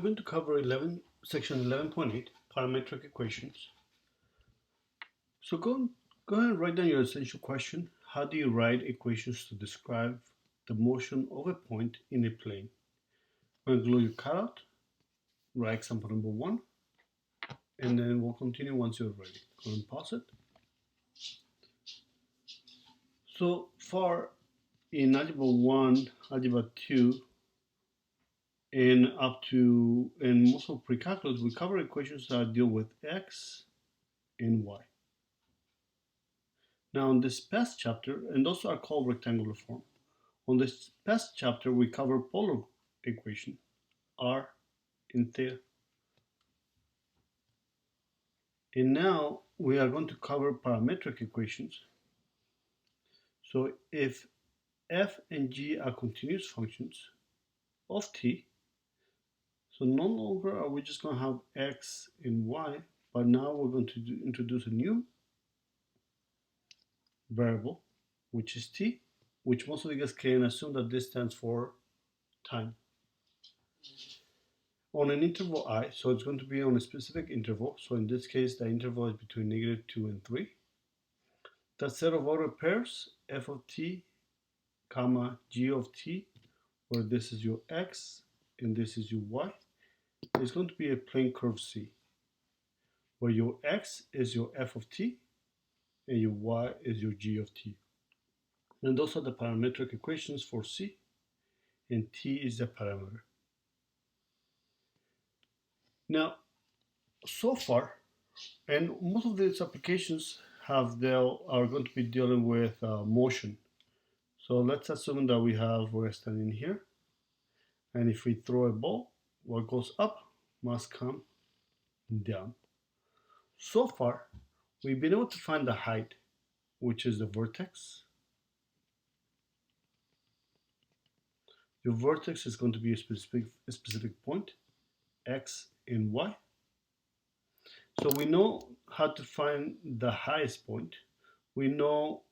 We're going to cover section 11.8, parametric equations. So go ahead and write down your essential question. How do you write equations to describe the motion of a point in a plane? I'm going to glue your cutout, write example number 1, and then we'll continue once you're ready. Go and pause it. So far in Algebra 1, Algebra 2, and most of pre-calculus, we cover equations that deal with x and y. Now in this past chapter, and those are called rectangular form. On this past chapter, we cover polar equation, r and theta. And now we are going to cover parametric equations. So if f and g are continuous functions of t, so no longer are we just going to have x and y, but now we're going to introduce a new variable, which is t, which most of you guys can assume that this stands for time. On an interval I, so it's going to be on a specific interval. So in this case, the interval is between -2 and 3. The set of ordered pairs, f of t, comma, g of t, where this is your x and this is your y, is going to be a plane curve C, where your x is your f of t and your y is your g of t. And those are the parametric equations for C, and t is the parameter. Now, so far, and most of these applications are going to be dealing with motion. So let's assume that we're standing here, and if we throw a ball, what goes up must come down. So far, we've been able to find the height, which is the vertex. Your vertex is going to be a specific point, x and y. So we know how to find the highest point. We know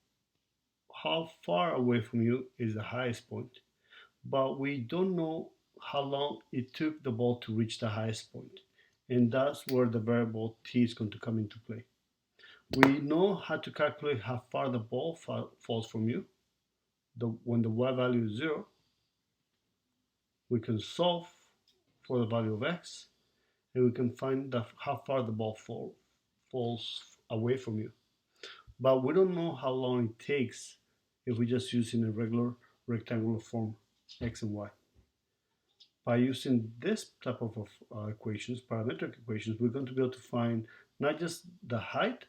how far away from you is the highest point, but we don't know how long it took the ball to reach the highest point. And that's where the variable t is going to come into play. We know how to calculate how far the ball falls from you. When the y value is 0, we can solve for the value of x, and we can find how far the ball falls away from you. But we don't know how long it takes if we just use in a regular rectangular form, x and y. By using this type of equations, parametric equations, we're going to be able to find not just the height,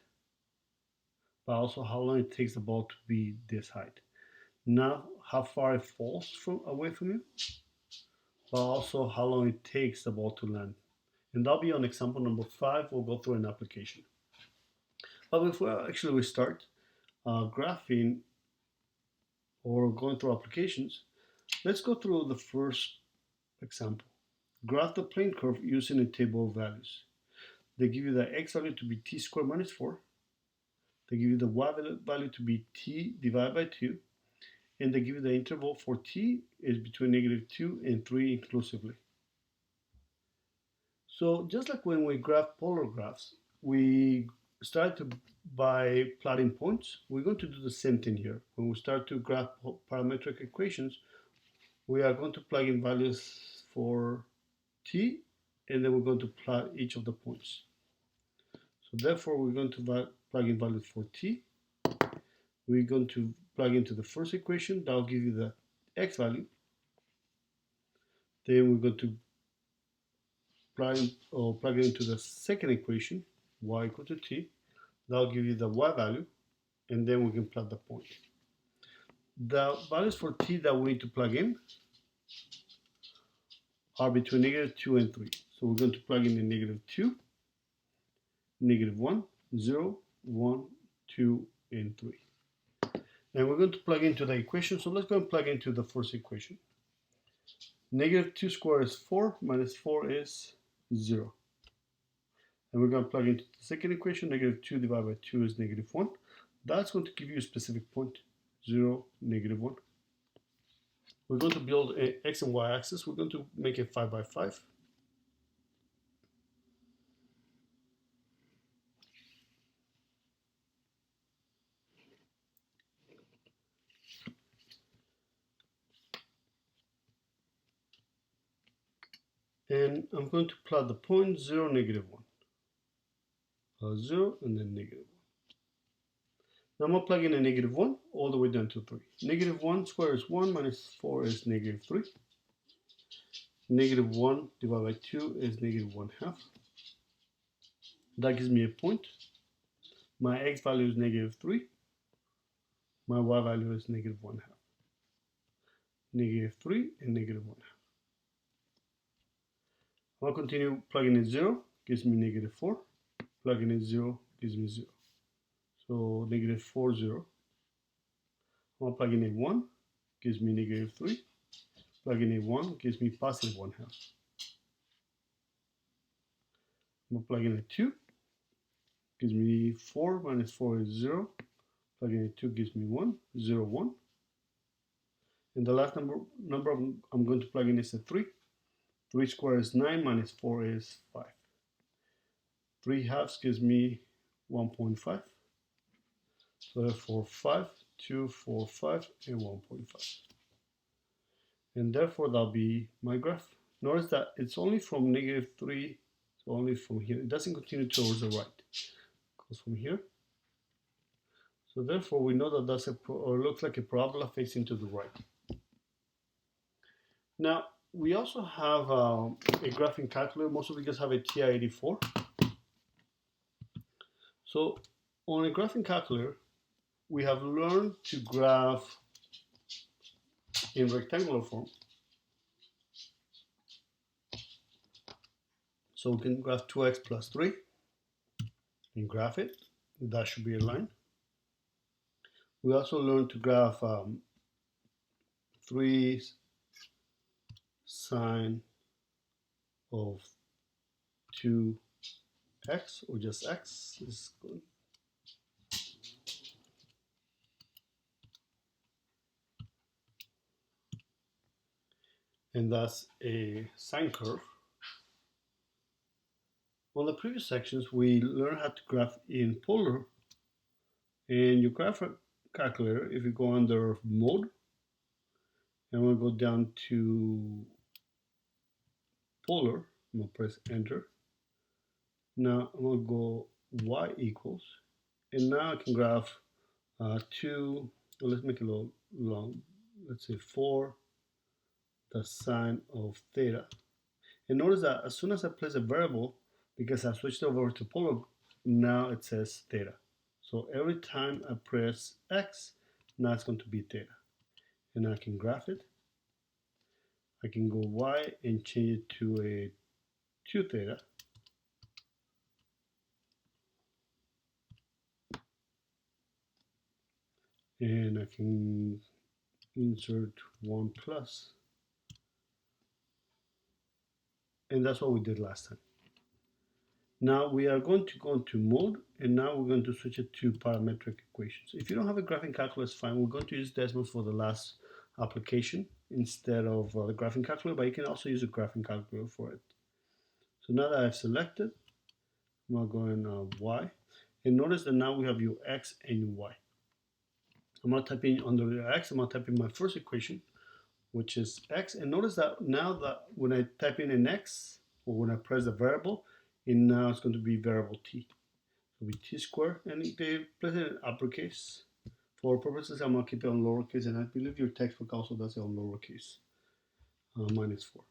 but also how long it takes the ball to be this height. Not how far it falls away from you, but also how long it takes the ball to land. And that'll be on example number 5. We'll go through an application. But before we start graphing or going through applications, let's go through the first example. Graph the plane curve using a table of values. They give you the x value to be t squared minus 4. They give you the y value to be t divided by 2. And they give you the interval for t is between -2 and 3 inclusively. So just like when we graph polar graphs, we start by plotting points. We're going to do the same thing here. When we start to graph parametric equations, we are going to plug in values for t, and then we're going to plot each of the points. So therefore, we're going to plug in values for t. We're going to plug into the first equation. That will give you the x value. Then we're going to plug it into the second equation, y equal to t. That will give you the y value, and then we can plot the point. The values for t that we need to plug in are between -2 and 3. So we're going to plug in the -2, -1, 0, 1, 2, and 3. And we're going to plug into the equation. So let's go and plug into the first equation. -2 squared is 4, minus 4 is 0. And we're going to plug into the second equation. -2 divided by 2 is -1. That's going to give you a specific point, 0, -1. We're going to build an x and y axis. We're going to make it 5 by 5. And I'm going to plot the point 0, negative 1. 0 and then negative 1. Now I'm going to plug in a negative 1 all the way down to 3. Negative 1 squared is 1 minus 4 is negative 3. Negative 1 divided by 2 is negative 1/2. That gives me a point. My x value is negative 3. My y value is negative 1/2. Negative 3 and negative 1/2. I'll continue plugging in 0, gives me negative 4. Plugging in 0 gives me 0. So negative 4, 0. I'll plug in a 1, gives me negative 3. Plug in a 1, gives me positive 1/2. I'm going to plug in a 2, gives me 4 minus 4 is 0. Plug in a 2 gives me 1, 0, 1. And the last number I'm going to plug in is a 3. 3 squared is 9 minus 4 is 5. 3 halves gives me 1.5. So therefore 5, 2, 4, 5, and 1.5. And therefore that'll be my graph. Notice that it's only from negative 3, so only from here. It doesn't continue towards the right. It goes from here. So therefore we know that that's looks like a parabola facing to the right. Now we also have a graphing calculator. Most of you guys have a TI-84. So on a graphing calculator, we have learned to graph in rectangular form. So we can graph 2x plus 3 and graph it. That should be a line. We also learned to graph 3 sine of 2x, or just x is good. And that's a sine curve. On the previous sections, we learned how to graph in polar. And your graph calculator, if you go under mode, and we'll go down to polar, I'm going to press enter. Now I'm going to go y equals, and now I can graph 2, well, let's make it a little long, let's say 4, the sine of theta. And notice that as soon as I place a variable, because I switched over to polar, now it says theta. So every time I press X, now it's going to be theta. And I can graph it. I can go Y and change it to a 2 theta. And I can insert 1 plus. And that's what we did last time. Now we are going to go into mode, and now we're going to switch it to parametric equations. If you don't have a graphing calculator, it's fine. We're going to use Desmos for the last application instead of the graphing calculator, but you can also use a graphing calculator for it. So now that I've selected, I'm going to go in Y, and notice that now we have your X and your Y. I'm going to type in under the X, I'm going to type in my first equation, which is X, and notice that now that when I type in an X, or when I press the variable, and now it's going to be variable t. It'll be t squared, and they place it in uppercase. For purposes, I'm going to keep it on lowercase, and I believe your textbook also does it on lowercase, minus 4.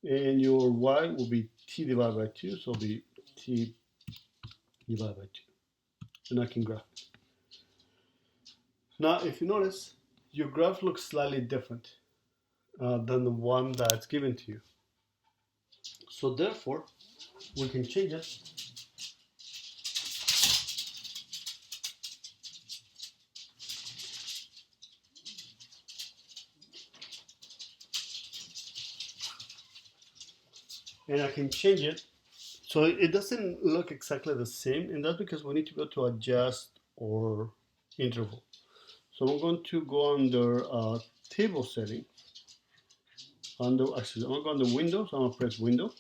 And your y will be t divided by 2, so it'll be t divided by 2. And I can graph it. Now, if you notice, your graph looks slightly different than the one that's given to you. So therefore, we can change it. And I can change it so it doesn't look exactly the same, and that's because we need to go to adjust or interval. So I'm going to go under table setting. I'm going to go under window, so I'm going to press window.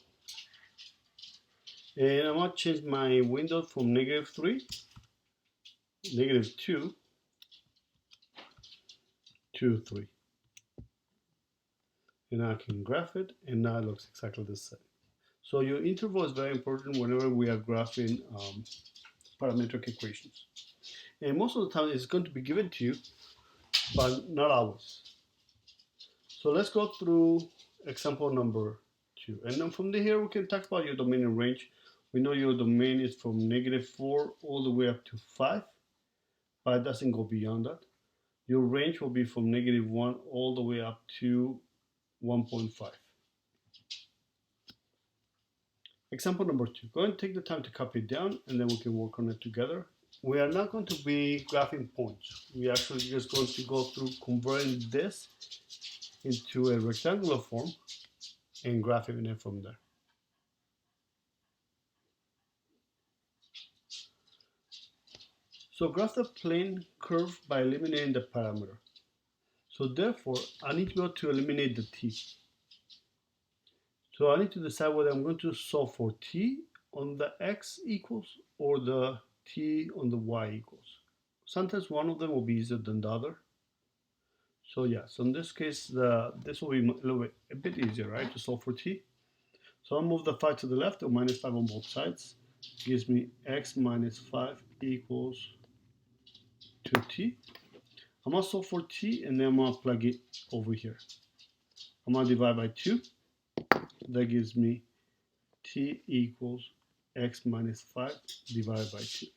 And I'm going to change my window from -3, -2 to 3. and I can graph it, and now it looks exactly the same. So your interval is very important whenever we are graphing parametric equations. And most of the time it's going to be given to you, but not always. So let's go through example number 2. And then from here we can talk about your domain and range. We know your domain is from -4 all the way up to 5, but it doesn't go beyond that. Your range will be from -1 all the way up to 1.5. Example number 2. Go and take the time to copy it down, and then we can work on it together. We are not going to be graphing points. We actually just going to go through converting this into a rectangular form and graphing it from there. So graph the plane curve by eliminating the parameter. So therefore, I need to be able to eliminate the t. So I need to decide whether I'm going to solve for t on the x equals or the t on the y equals. Sometimes one of them will be easier than the other. So yeah, so in this case, this will be a bit easier, right, to solve for t. So I'll move the 5 to the left, or -5 on both sides. Gives me x minus 5 equals 2t. I'm going to solve for t, and then I'm going to plug it over here. I'm going to divide by 2. That gives me t equals x minus 5 divided by 2.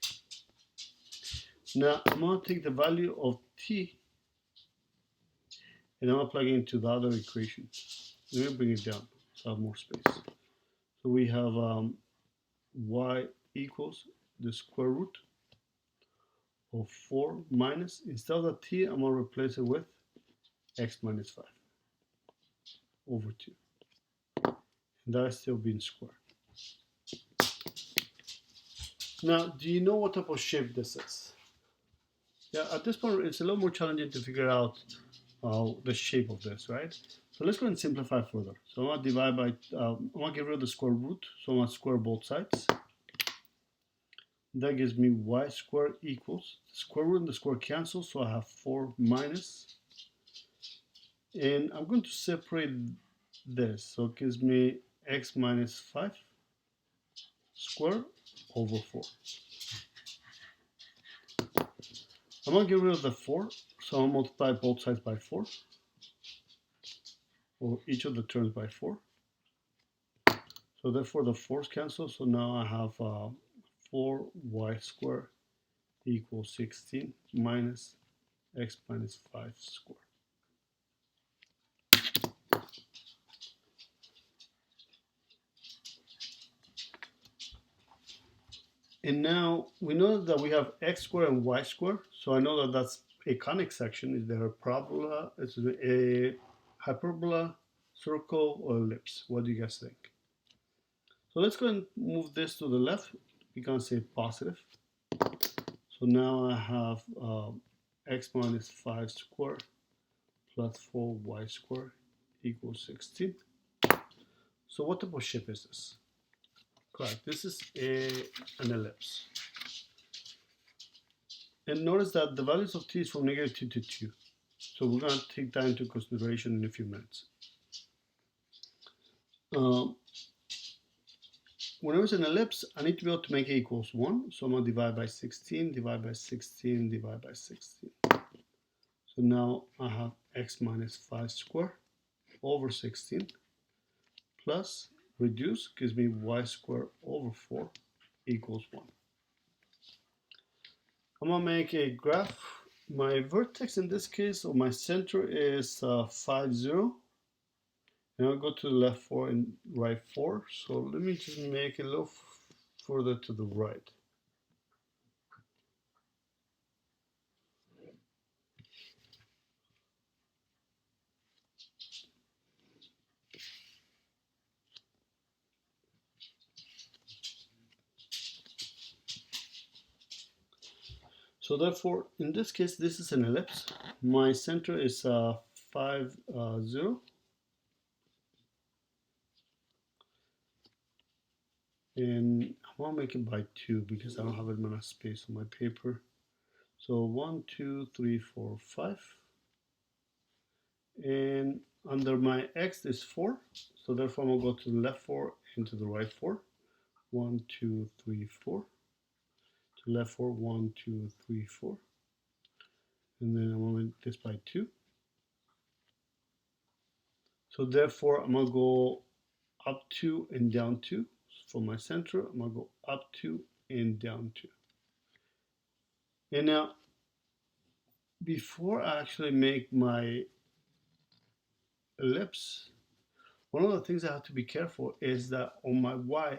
Now I'm going to take the value of t and I'm going to plug it into the other equation. Let me bring it down so I have more space. So we have y equals the square root of 4 minus, instead of the t, I'm going to replace it with x minus 5 over 2. And that is still being squared. Now, do you know what type of shape this is? Yeah, at this point, it's a little more challenging to figure out the shape of this, right? So let's go and simplify further. So I'm going to divide by, I'm going to get rid of the square root. So I'm going to square both sides. That gives me y squared equals, the square root and the square cancel, so I have 4 minus. And I'm going to separate this. So it gives me x minus 5 squared over 4. I'm going to get rid of the 4, so I'll multiply both sides by 4, or each of the terms by 4. So therefore the 4's cancel, so now I have 4y squared equals 16 minus x minus 5 squared. And now we know that we have x squared and y squared, so I know that that's a conic section. Is there a parabola, is it a hyperbola, circle, or ellipse? What do you guys think? So let's go and move this to the left. We can say positive. So now I have x minus 5 squared plus 4y squared equals 16. So what type of shape is this? Correct. This is an ellipse. And notice that the values of t is from -2 to 2. So we're going to take that into consideration in a few minutes. Whenever it's an ellipse, I need to be able to make it equals 1. So I'm going to divide by 16, divide by 16, divide by 16. So now I have x minus 5 squared over 16 plus reduce gives me y squared over 4 equals 1. I'm going to make a graph. My vertex in this case, or my center, is 5, 0. And I'll go to the left 4 and right 4. So let me just make it a little further to the right. So therefore, in this case, this is an ellipse. My center is 5, 0. And I want to make it by 2 because I don't have enough space on my paper. So 1, 2, 3, 4, 5. And Under my x is 4, so therefore I'm going to go to the left 4 and to the right 4. 1, 2, 3, 4. To the left 4, 1, 2, 3, 4. And then I'm going to this by 2. So therefore I'm going to go up 2 and down 2. For my center, I'm going to go up 2 and down 2. And now, before I actually make my ellipse, one of the things I have to be careful is that on my y,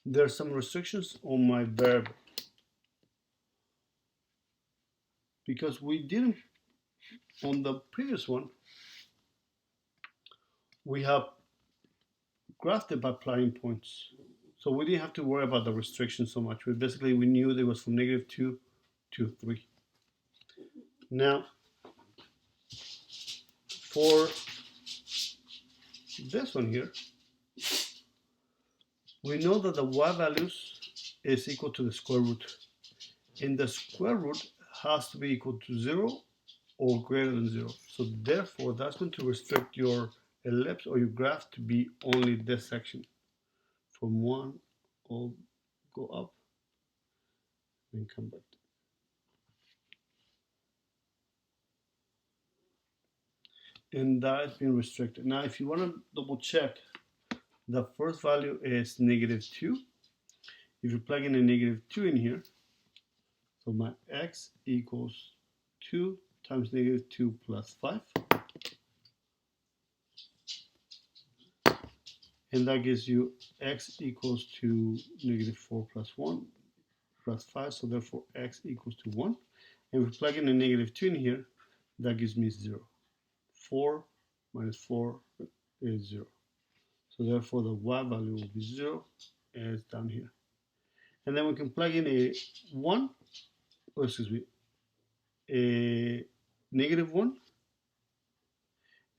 there are some restrictions on my variable. Because we didn't, on the previous one, we have graphed it by plotting points. So we didn't have to worry about the restrictions so much. We knew that it was from -2 to 3. Now, for this one here, we know that the y values is equal to the square root. And the square root has to be equal to 0 or greater than 0. So therefore, that's going to restrict your ellipse or your graph to be only this section. From 1, all go up, and come back. And that has been restricted. Now, if you want to double check, the first value is -2. If you plug in a -2 in here, so my x equals 2 times -2 plus 5. And that gives you x equals to -4 plus 1 plus 5. So therefore, x equals to 1. And if we plug in a -2 in here, that gives me 0. 4 minus 4 is 0. So therefore, the y value will be 0 as down here. And then we can plug in a 1, or excuse me, a -1.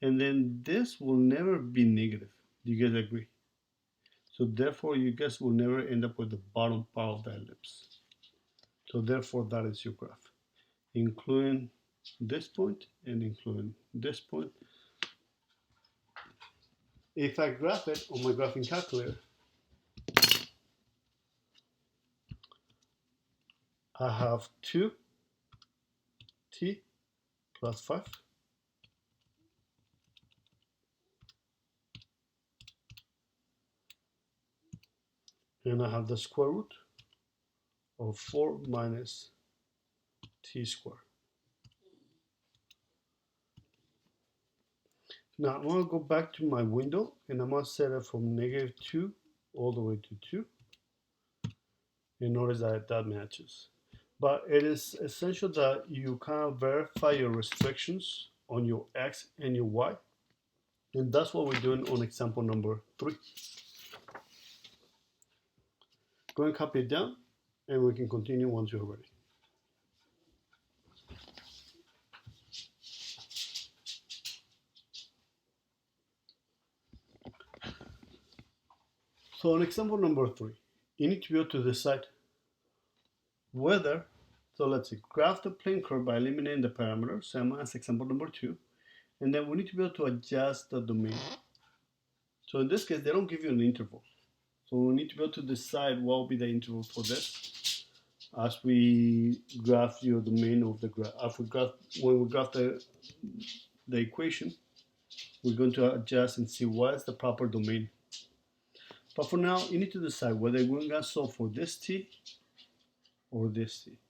And then this will never be negative. Do you guys agree? So therefore, you guys will never end up with the bottom part of the ellipse. So therefore, that is your graph, including this point and including this point. If I graph it on my graphing calculator, I have 2t plus 5. And I have the square root of 4 minus t squared. Now I'm going to go back to my window and I'm going to set it from -2 all the way to 2. And notice that that matches. But it is essential that you kind of verify your restrictions on your x and your y. And that's what we're doing on example number 3. Go and copy it down and we can continue once you're ready. So on example number 3, you need to be able to decide whether, so let's see, graph the plane curve by eliminating the parameters, same as example number 2, and then we need to be able to adjust the domain. So in this case, they don't give you an interval. So we need to be able to decide what will be the interval for this as we graph your domain of the graph. When we graph the equation, we're going to adjust and see what is the proper domain. But for now, you need to decide whether we're going to solve for this t or this t.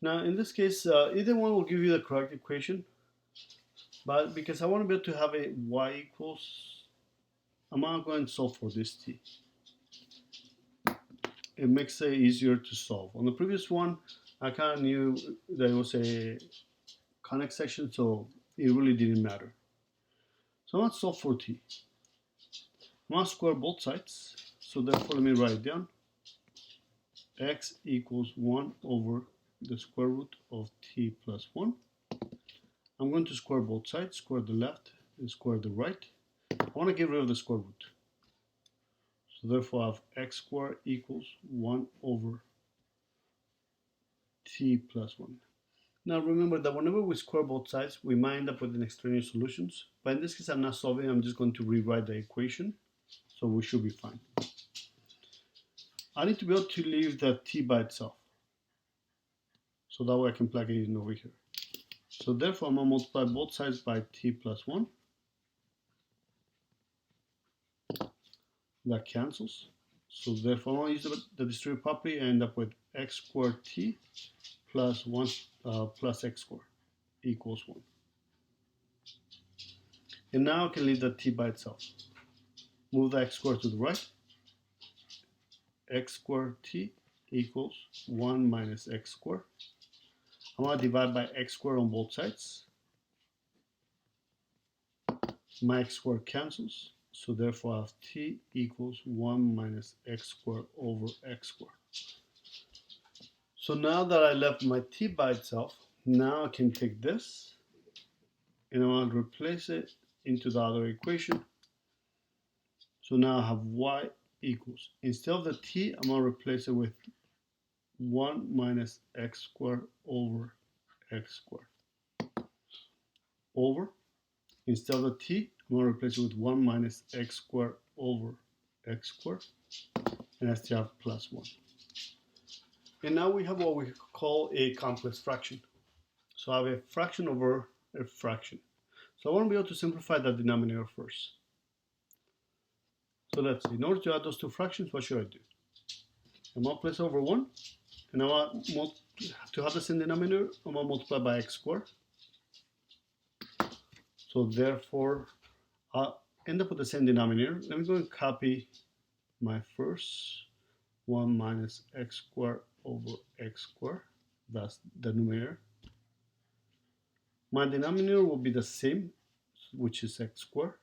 Now, in this case, either one will give you the correct equation. But because I want to be able to have a y equals, I'm going to go and solve for this t. It makes it easier to solve. On the previous one, I kind of knew that it was a conic section, so it really didn't matter. So let's solve for t. I'm going to square both sides, so therefore let me write it down. X equals 1 over the square root of t plus 1. I'm going to square both sides, square the left and square the right. I want to get rid of the square root. So therefore I have x squared equals 1 over t plus 1. Now remember that whenever we square both sides, we might end up with an extraneous solutions. But in this case, I'm not solving, I'm just going to rewrite the equation. So we should be fine. I need to be able to leave the t by itself. So that way I can plug it in over here. So therefore, I'm going to multiply both sides by t plus 1. That cancels. So therefore, I'm going to use the distributive property and end up with x squared t plus 1 plus x squared equals 1. And now I can leave the t by itself. Move the x squared to the right. X squared t equals 1 minus x squared. I'm going to divide by x squared on both sides. My x squared cancels. So therefore, I have t equals 1 minus x squared over x squared. So now that I left my t by itself, now I can take this and I want to replace it into the other equation. So now I have y equals, instead of the t, I'm going to replace it with 1 minus x squared over x squared. Over, instead of the t, I'm going to replace it with 1 minus x squared over x squared. And I still have plus 1. And now we have what we call a complex fraction. So I have a fraction over a fraction. So I want to be able to simplify the denominator first. So let's see, in order to add those two fractions, what should I do? I'm going to place over 1, and I want to have the same denominator, I'm going to multiply by x squared. So therefore, I'll end up with the same denominator. Let me go and copy my first 1 minus x squared over x squared. That's the numerator. My denominator will be the same, which is x squared.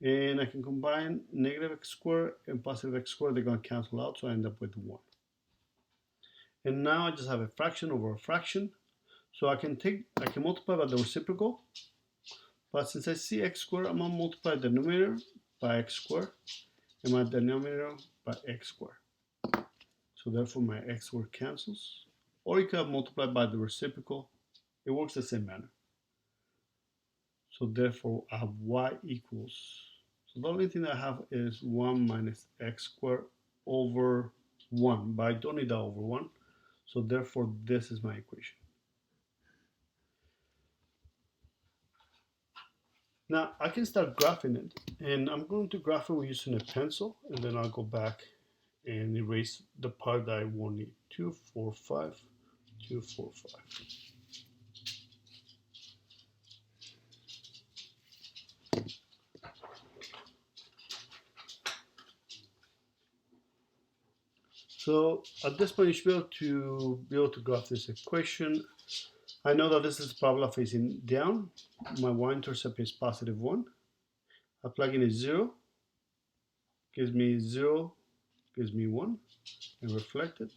And I can combine negative x squared and positive x squared. They're going to cancel out, so I end up with 1. And now I just have a fraction over a fraction. So I can multiply by the reciprocal. But since I see x squared, I'm going to multiply the numerator by x squared and my denominator by x squared. So therefore my x squared cancels. Or you can multiply by the reciprocal. It works the same manner. So therefore I have y equals, so the only thing I have is 1 minus x squared over 1, but I don't need that over 1. So therefore this is my equation. Now I can start graphing it, and I'm going to graph it using a pencil, and then I'll go back and erase the part that I won't need. 2, 4, 5, 2, 4, 5. So at this point, you should be able to graph this equation. I know that this is parabola facing down. My y-intercept is positive 1. I plug in a 0, gives me 0, gives me 1, and reflect it.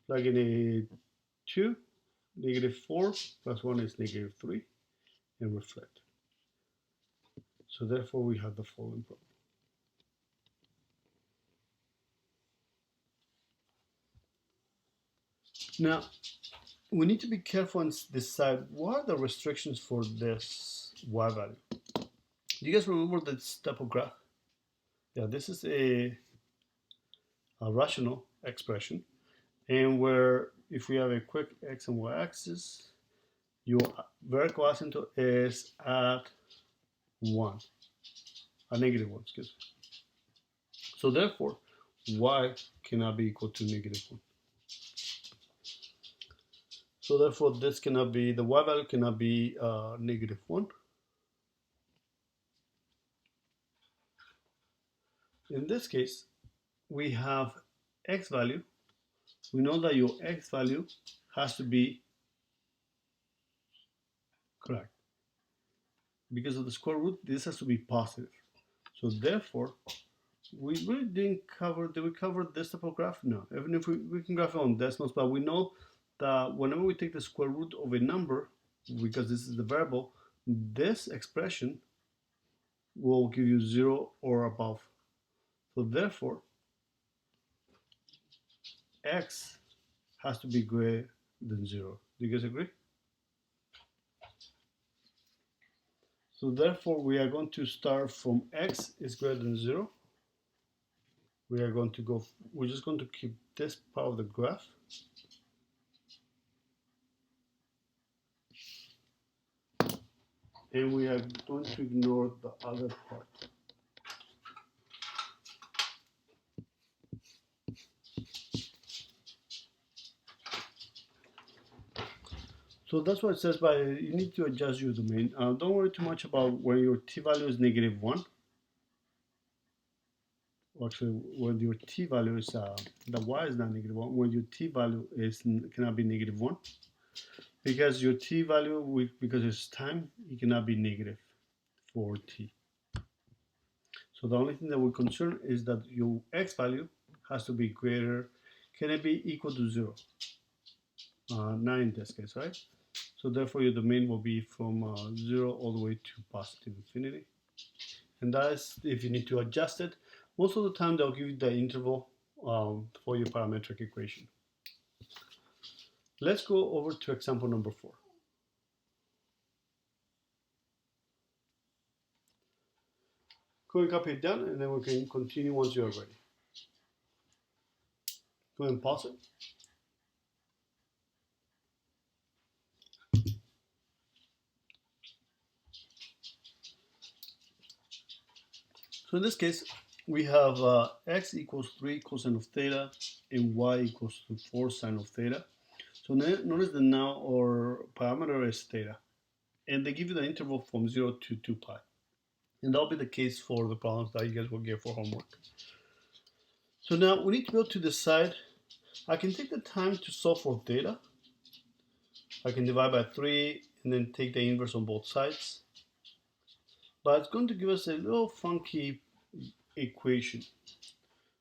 Plug in a 2, negative 4, plus 1 is negative 3, and reflect. So therefore, we have the following problem. Now, we need to be careful and decide what are the restrictions for this y value. Do you guys remember this type of graph? Yeah, this is a rational expression, and where if we have a quick x and y axis, your vertical asymptote is at 1, a negative 1, excuse me. So therefore, y cannot be equal to negative 1. So therefore, this cannot be, the y value cannot be negative 1. In this case, we have x value. We know that your x value has to be correct. Because of the square root, this has to be positive. So therefore, we really didn't cover, did we cover this type of graph? No. Even if we can graph it on decimals, but we know that whenever we take the square root of a number, because this is the variable, this expression will give you 0 or above. So therefore, x has to be greater than 0. Do you guys agree? So therefore we are going to start from x is greater than 0. We are going to go, we're just going to keep this part of the graph. And we are going to ignore the other part. So that's what it says, but you need to adjust your domain. Don't worry too much about when your t-value is -1. Actually, when your t-value is, the y is not -1, when your t-value is cannot be -1. Because your t-value, because it's time, it cannot be negative for t. So the only thing that we're concerned is that your x value has to be greater, can it be equal to 0? Not in this case, right? So therefore your domain will be from 0 all the way to positive infinity. And that is if you need to adjust it. Most of the time they'll give you the interval for your parametric equation. Let's go over to example number 4. Go and copy it down and then we can continue once you are ready. Go and pause it. So in this case, we have x equals 3 cosine of theta and y equals to 4 sine of theta. So notice that now our parameter is theta. And they give you the interval from 0 to 2 pi. And that'll be the case for the problems that you guys will get for homework. So now we need to be able to decide, I can take the time to solve for theta. I can divide by 3 and then take the inverse on both sides. But it's going to give us a little funky equation.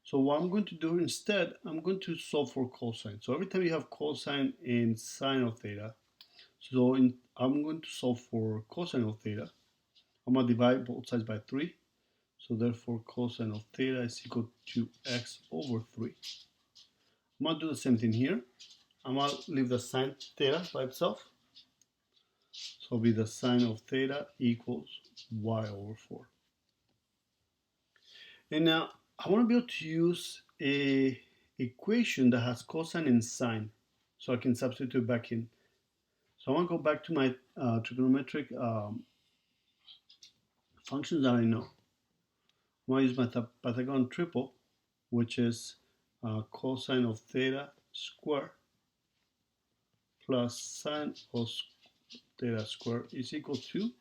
So what I'm going to do instead, I'm going to solve for cosine. So every time you have cosine and sine of theta, I'm going to solve for cosine of theta. I'm going to divide both sides by 3. So therefore cosine of theta is equal to x over 3. I'm going to do the same thing here. I'm going to leave the sine theta by itself. So it'll be the sine of theta equals y over 4. And now I want to be able to use a equation that has cosine and sine. So I can substitute back in. So I want to go back to my trigonometric functions that I know. I'm going to use my Pythagorean triple, which is cosine of theta square plus sine of theta square is equal to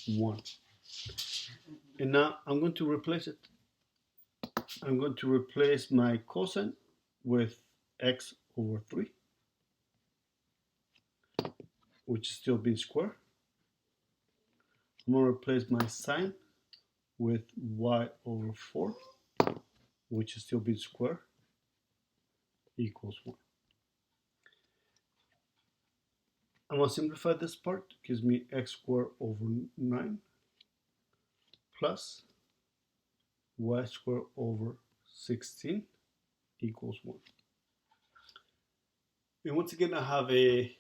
1. And now I'm going to replace it. I'm going to replace my cosine with x over 3, which is still being square. I'm going to replace my sine with y over 4, which is still being square, equals 1. I'm going to simplify this part. It gives me x squared over 9 plus y squared over 16 equals 1. And once again, I have a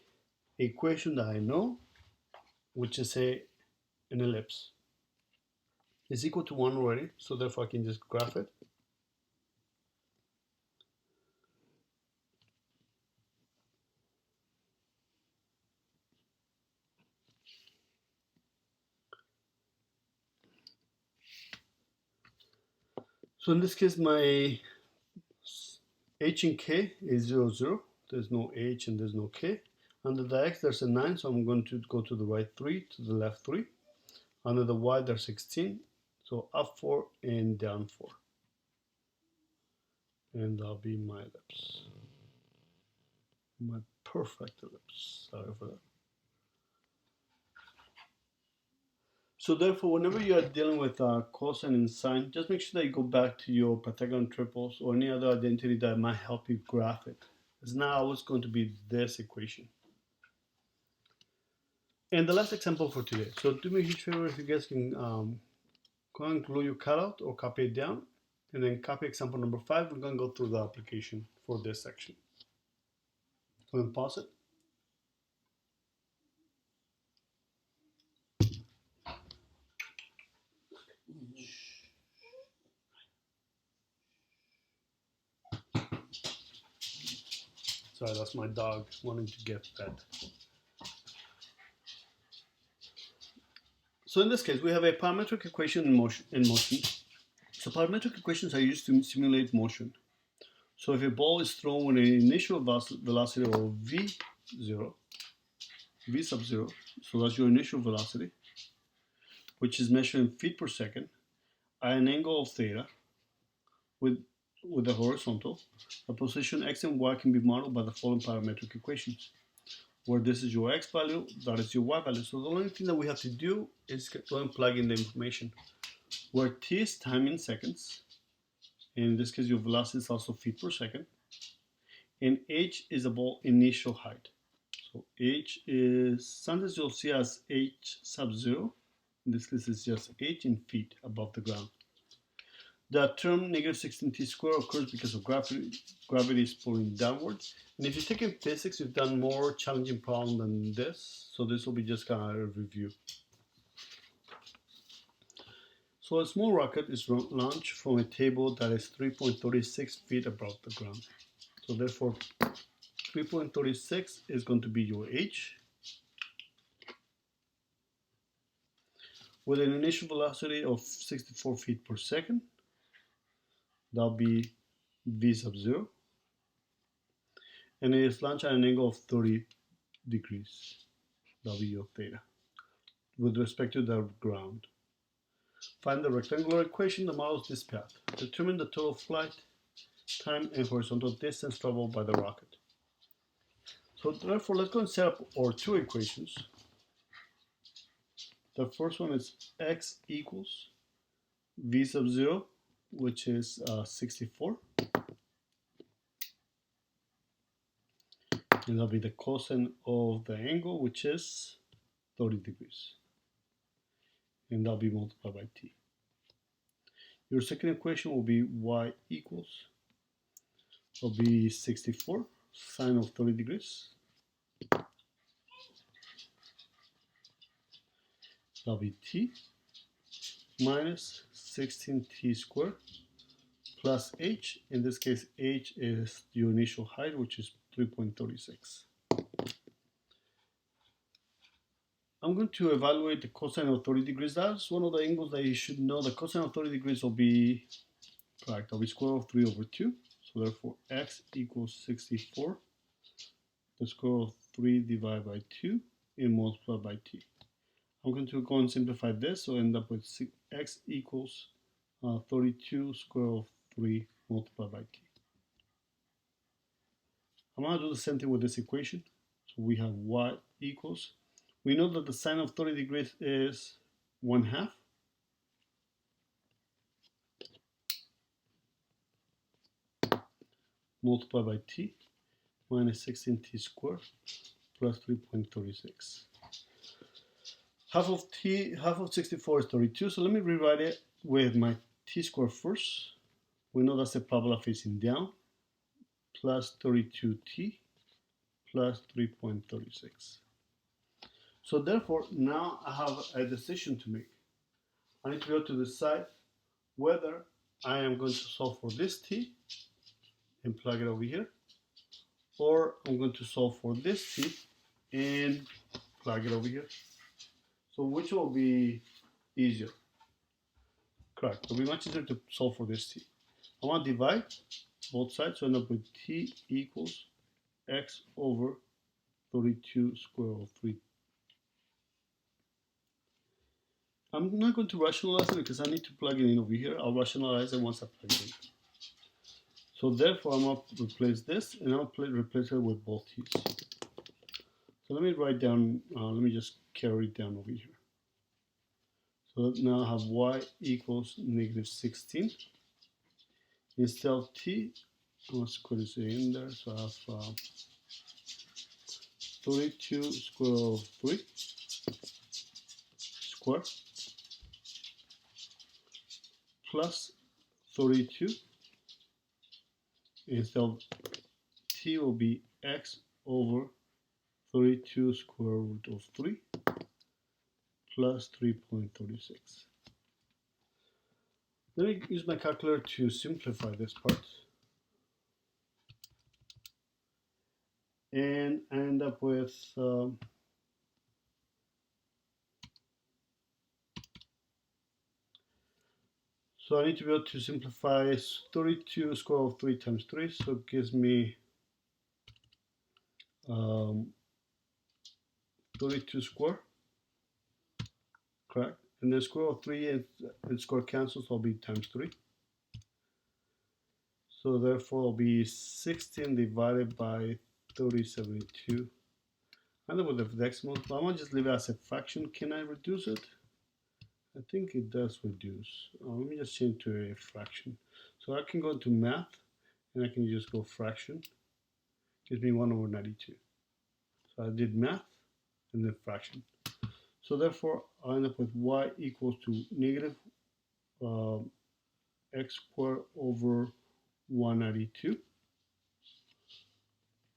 equation that I know, which is an ellipse. It's equal to 1 already, so therefore I can just graph it. So in this case, my h and k is 0, 0. There's no h and there's no k. Under the x, there's a 9, so I'm going to go to the right 3, to the left 3. Under the y, there's 16, so up 4 and down 4. And that'll be my ellipse. My perfect ellipse. Sorry for that. So therefore, whenever you are dealing with cosine and sine, just make sure that you go back to your Pythagorean triples or any other identity that might help you graph it. It's not always going to be this equation. And the last example for today. So do me a huge favor if you guys can go and glue your cutout or copy it down. And then copy example number 5. We're going to go through the application for this section. Go and pause it. Sorry, that's my dog wanting to get fed. So in this case, we have a parametric equation in motion. So parametric equations are used to simulate motion. So if a ball is thrown with an initial velocity of v0, v sub 0, so that's your initial velocity, which is measured in feet per second, at an angle of theta, with the horizontal, the position x and y can be modeled by the following parametric equations, where this is your x value, that is your y value. So the only thing that we have to do is go and plug in the information, where t is time in seconds, and in this case your velocity is also feet per second, and h is the ball initial height. So h is, sometimes you'll see as h sub 0, in this case it's just h in feet above the ground. The term negative 16t squared occurs because of gravity is pulling downwards. And if you've taken physics, you've done more challenging problems than this. So this will be just kind of a review. So a small rocket is launched from a table that is 3.36 feet above the ground. So therefore, 3.36 is going to be your h, with an initial velocity of 64 feet per second. That'll be v sub 0. And it is launched at an angle of 30 degrees. That'll be your theta, with respect to the ground. Find the rectangular equation that models this path. Determine the total flight time and horizontal distance traveled by the rocket. So therefore, let's go and set up our two equations. The first one is x equals v sub 0, which is 64. And that'll be the cosine of the angle, which is 30 degrees. And that'll be multiplied by t. Your second equation will be y equals, will be 64, sine of 30 degrees. That'll be t minus 16t squared plus h. In this case, h is your initial height, which is 3.36. I'm going to evaluate the cosine of 30 degrees. That's one of the angles that you should know. The cosine of 30 degrees will be, correct, will be square root of 3 over 2. So therefore, x equals 64. The square root of 3 divided by 2 and multiplied by t. I'm going to go and simplify this, so end up with x equals 32 square root of 3 multiplied by t. I'm going to do the same thing with this equation. So we have y equals, we know that the sine of 30 degrees is 1/2. Multiplied by t minus 16t squared plus 3.36. Half of 64 is 32, so let me rewrite it with my t squared first. We know that's the parabola facing down, plus 32t plus 3.36. So therefore, now I have a decision to make. I need to be able to decide whether I am going to solve for this t and plug it over here, or I'm going to solve for this t and plug it over here. So which will be easier? Correct. It'll be much easier to solve for this t. I want to divide both sides, so I end up with t equals x over 32 square root of 3. I'm not going to rationalize it because I need to plug it in over here. I'll rationalize it once I plug it in. So therefore, I'm going to replace this, and I'll replace it with both t's. So let me write down, let me just carry it down over here. So now I have y equals negative 16. Instead of t, let's put this in there. So I have 32 square root of 3 square plus 32. Instead of t will be x over 32 square root of 3 plus 3.36. Let me use my calculator to simplify this part. And I end up with so I need to be able to simplify 32 square root of 3 times 3, so it gives me 32 square, correct? And then square root of 3 and square cancels, so it'll be times 3. So therefore it'll be 16 divided by 3072. And then with the decimals, but I'm gonna just leave it as a fraction. Can I reduce it? I think it does reduce. Let me just change to a fraction. So I can go to math and I can just go fraction. Gives me 1 over 92. So I did math and then fraction. So therefore I end up with y equals to negative x squared over 192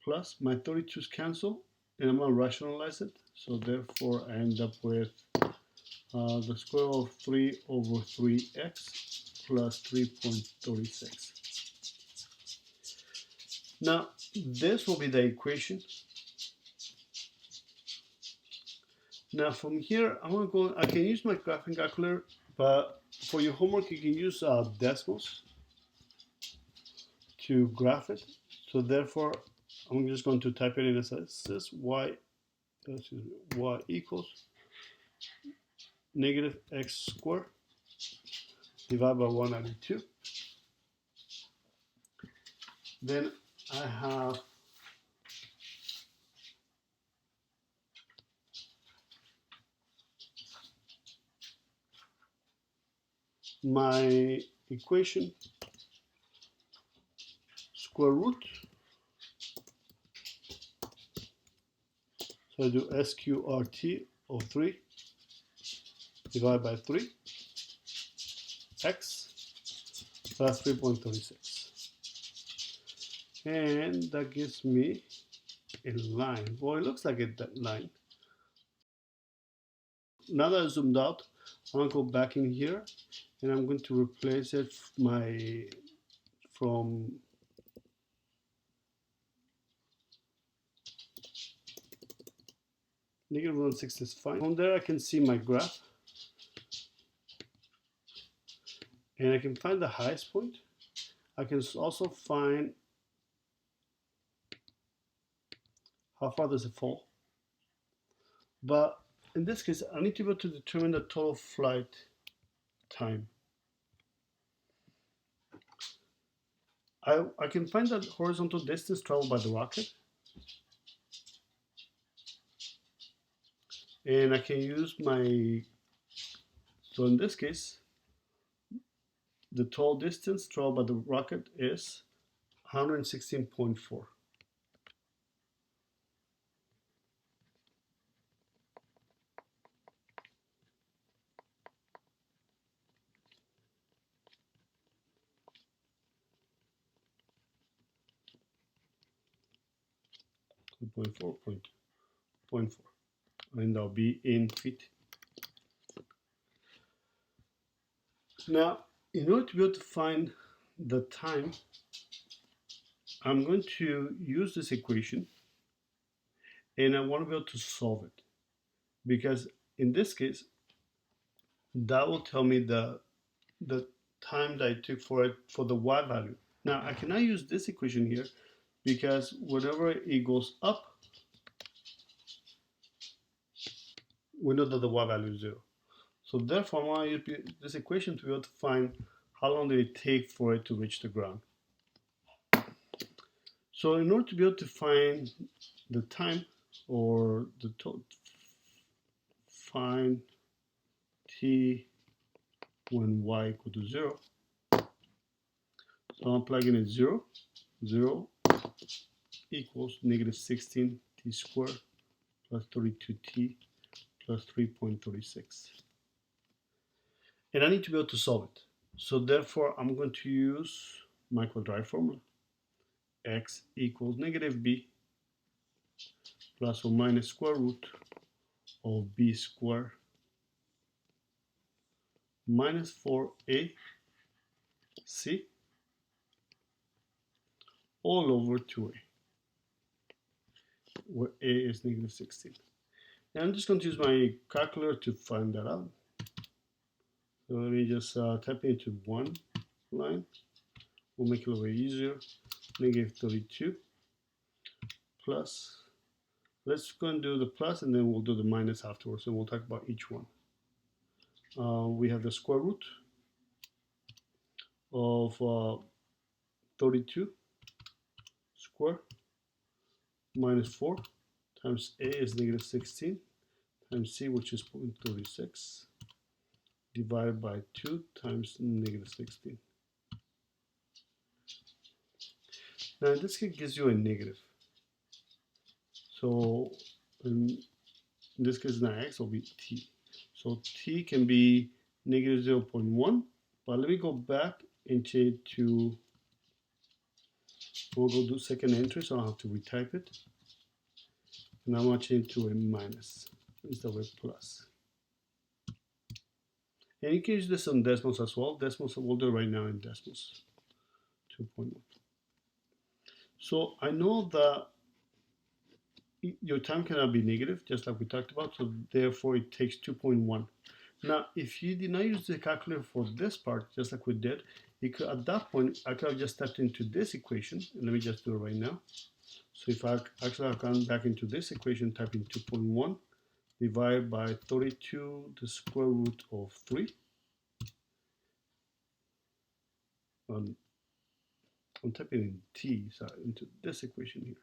plus my 32's cancel, and I'm gonna rationalize it. So therefore I end up with the square root of 3 over 3x plus 3.36. Now this will be the equation. Now from here I'm gonna go. I can use my graphing calculator, but for your homework you can use decimals to graph it. So therefore I'm just going to type it in as this y equals negative x squared divided by 192. Then I have my equation square root. So I do sqrt of 3 divided by 3 x plus 3.36. And that gives me a line. Well, it looks like that line. Now that I zoomed out, I'm going to go back in here and I'm going to replace it from negative 160 is fine. From there I can see my graph and I can find the highest point. I can also find how far does it fall. But in this case, I need to be able to determine the total flight time. I can find the horizontal distance traveled by the rocket. And I can use so in this case, the total distance traveled by the rocket is 116.4. Point four, and that'll be in feet. Now, in order to be able to find the time, I'm going to use this equation and I want to be able to solve it, because in this case that will tell me the time that I took for the y value. Now I cannot use this equation here because whenever it goes up, we know that the y value is 0. So therefore I want to use this equation to be able to find how long did it take for it to reach the ground. So in order to be able to find the time, or find t when y equal to 0, so I'm plugging in 0. 0 equals negative 16 t squared plus 32t plus 3.36. And I need to be able to solve it. So therefore I'm going to use my quadratic formula. X equals negative b plus or minus square root of b squared minus 4a C all over 2a, where a is negative 16. And I'm just going to use my calculator to find that out. So let me just type into one line. We'll make it a little bit easier. Negative 32 plus. Let's go and do the plus, and then we'll do the minus afterwards, and we'll talk about each one. We have the square root of 32 square minus 4 times a is negative 16 times c, which is 0.36, divided by 2 times negative 16. Now in this case, it gives you a negative. So in this case, not x, will be t. So t can be negative 0.1, but let me go back and change it to, we'll go do second entry, so I don't have to retype it. And I'm going to change it to a minus instead of a plus. And you can use this on decimals as well. Decimals, we'll do it right now in decimals. 2.1. So I know that your time cannot be negative, just like we talked about, so therefore it takes 2.1. Now, if you did not use the calculator for this part, just like we did, you could, at that point, I could have just stepped into this equation, and let me just do it right now. So if I actually have gone back into this equation, type in 2.1 divided by 32, the square root of 3. I'm typing in t, so into this equation here.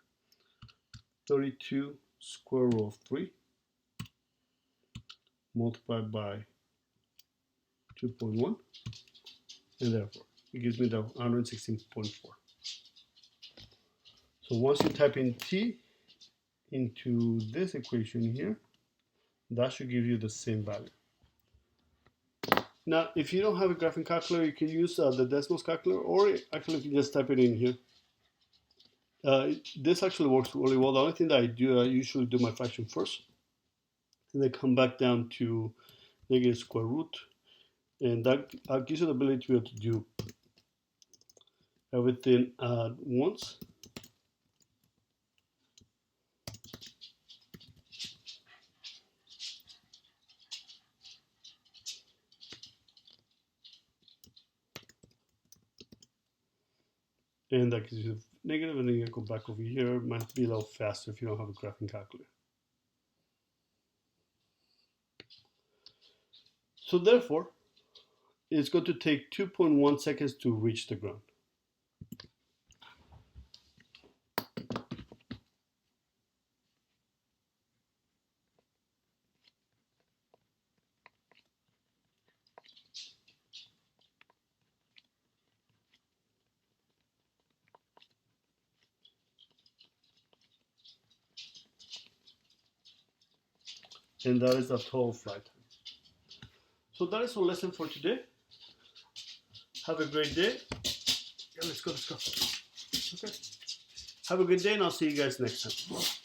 32 square root of 3 multiplied by 2.1, and therefore it gives me the 116.4. So once you type in t into this equation here, that should give you the same value. Now, if you don't have a graphing calculator, you can use the decimals calculator, or actually you can just type it in here. This actually works really well. The only thing that I do, I usually do my fraction first, and then come back down to negative square root, and that gives you the ability to be able to do everything at once. And that gives you negative, and then you go back over here. It might be a little faster if you don't have a graphing calculator. So therefore, it's going to take 2.1 seconds to reach the ground. And that is the total flight time. So that is our lesson for today. Have a great day. Yeah, let's go. Okay. Have a good day, and I'll see you guys next time.